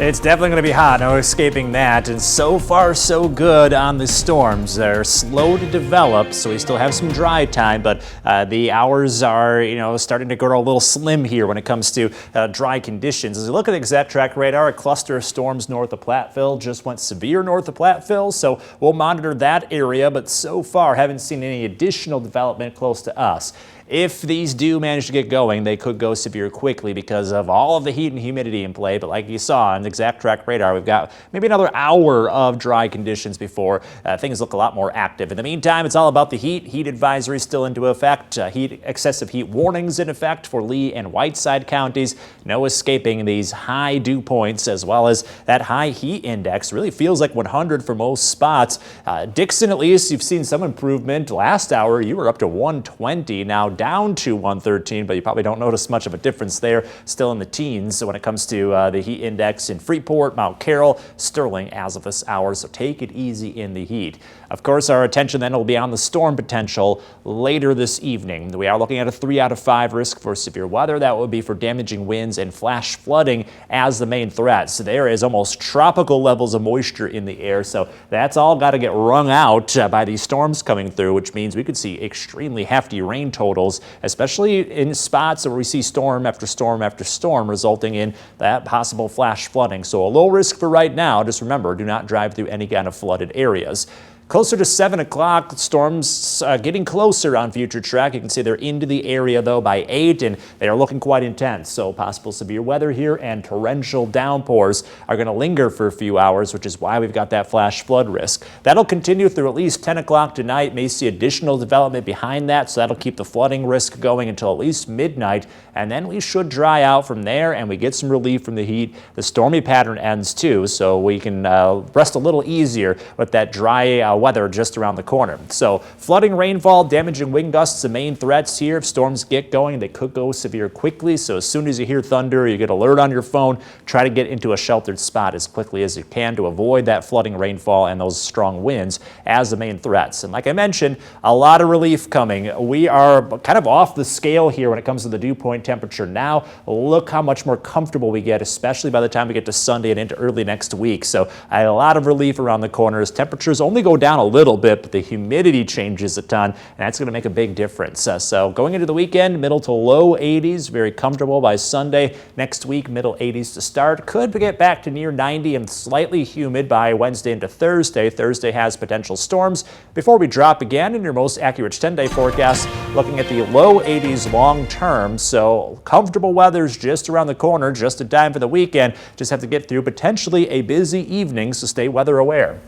It's definitely going to be hot, no escaping that, and so far so good on the storms. They're slow to develop, so we still have some dry time, but the hours are, starting to grow a little slim here when it comes to dry conditions. As we look at the ExactTrack radar, a cluster of storms north of Platteville just went severe north of Platteville, so we'll monitor that area, but so far haven't seen any additional development close to us. If these do manage to get going, they could go severe quickly because of all of the heat and humidity in play. But like you saw on the ExactTrack radar, we've got maybe another hour of dry conditions before things look a lot more active. In the meantime, it's all about the heat. Heat advisory still into effect. Excessive heat warnings in effect for Lee and Whiteside counties. No escaping these high dew points, as well as that high heat index. Really feels like 100 for most spots. Dixon, at least, you've seen some improvement. Last hour, you were up to 120. Now down to 113, but you probably don't notice much of a difference there. Still in the teens when it comes to the heat index in Freeport, Mount Carroll, Sterling as of this hour, so take it easy in the heat. Of course, our attention then will be on the storm potential later this evening. We are looking at a 3 out of 5 risk for severe weather. That would be for damaging winds and flash flooding as the main threat. So there is almost tropical levels of moisture in the air, so that's all got to get wrung out by these storms coming through, which means we could see extremely hefty rain totals, especially in spots where we see storm after storm after storm, resulting in that possible flash flooding. So a low risk for right now. Just remember, do not drive through any kind of flooded areas. Closer to 7 o'clock, storms getting closer on FutureTrack. You can see they're into the area, though, by 8, and they are looking quite intense. So possible severe weather here and torrential downpours are going to linger for a few hours, which is why we've got that flash flood risk. That'll continue through at least 10 o'clock tonight. May see additional development behind that, so that'll keep the flooding risk going until at least midnight, and then we should dry out from there, and we get some relief from the heat. The stormy pattern ends, too, so we can rest a little easier with that dry weather just around the corner. So flooding, rainfall, damaging wind gusts, the main threats here. If storms get going, they could go severe quickly. So as soon as you hear thunder, you get alert on your phone, try to get into a sheltered spot as quickly as you can to avoid that flooding, rainfall, and those strong winds as the main threats. And like I mentioned, a lot of relief coming. We are kind of off the scale here when it comes to the dew point temperature now. Look how much more comfortable we get, especially by the time we get to Sunday and into early next week. So a lot of relief around the corners. Temperatures only go down a little bit, but the humidity changes a ton, and that's going to make a big difference. So going into the weekend, middle to low 80s, very comfortable by Sunday. Next week, middle 80s to start. Could get back to near 90 and slightly humid by Wednesday into Thursday. Thursday has potential storms before we drop again in your most accurate 10-day forecast, looking at the low 80s long term. So comfortable weather's just around the corner, just in time for the weekend. Just have to get through potentially a busy evening, so stay weather aware.